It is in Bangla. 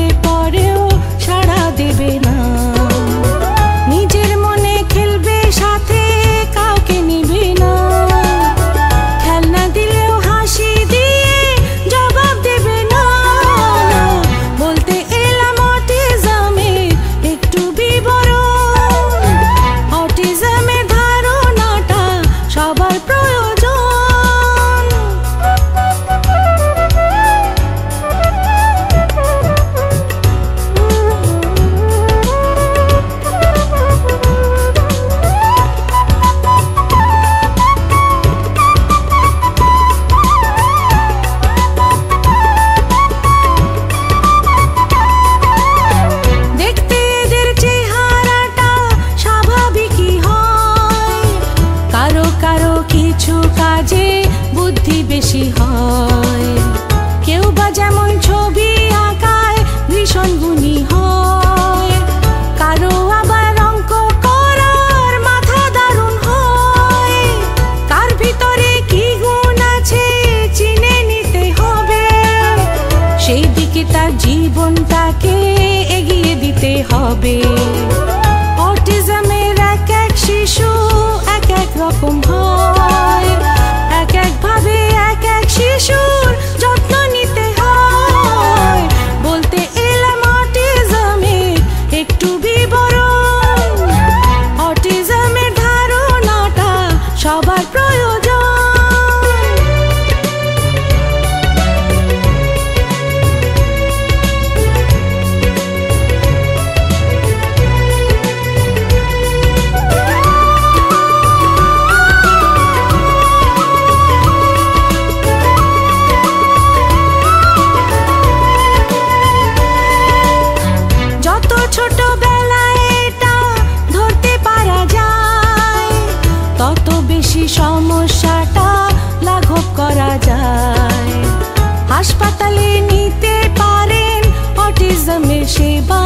বললে পরেও সাড়া দেবে না, নিজের মনে খেলবে সাথে কাউকে নিবে না, খেলনা দিলেও হাসি দিয়ে জবাব দেবে না। বলতে এলাম অটিজমের একটু বিবরণ, অটিজমের ধারণাটা সবার প্রয়োজন। দেখতে এদের চেহারাটা স্বাভাবিকই হয়, কারো কারো কিছু কাজে বুদ্ধি বেশি হয়, কেউ বা যেমন ছবি আঁকায় ভীষণ গুণী হয়, কারো আবার অঙ্ক করার মাথা দারুণ হয়। কার ভিতরে কি গুণ আছে চিনে নিতে হবে, সেই দিকে তার জীবনটাকে এগিয়ে দিতে হবে। অটিজমের এক এক শিশু এক এক রকম হয়, এক এক ভাবে এক এক শিশুর যত্ন নিতে হয়। বলতে এলাম অটিজমের একটু বিবরণ, অটিজমের ধারণাটা সবার প্রয়োজন। যত ছোটবেলায় এটা ধরতে পারা যায়, তত বেশি সমস্যাটা লাঘব করা যায়। হাসপাতালে নিতে পারেন অটিজমের সেবা,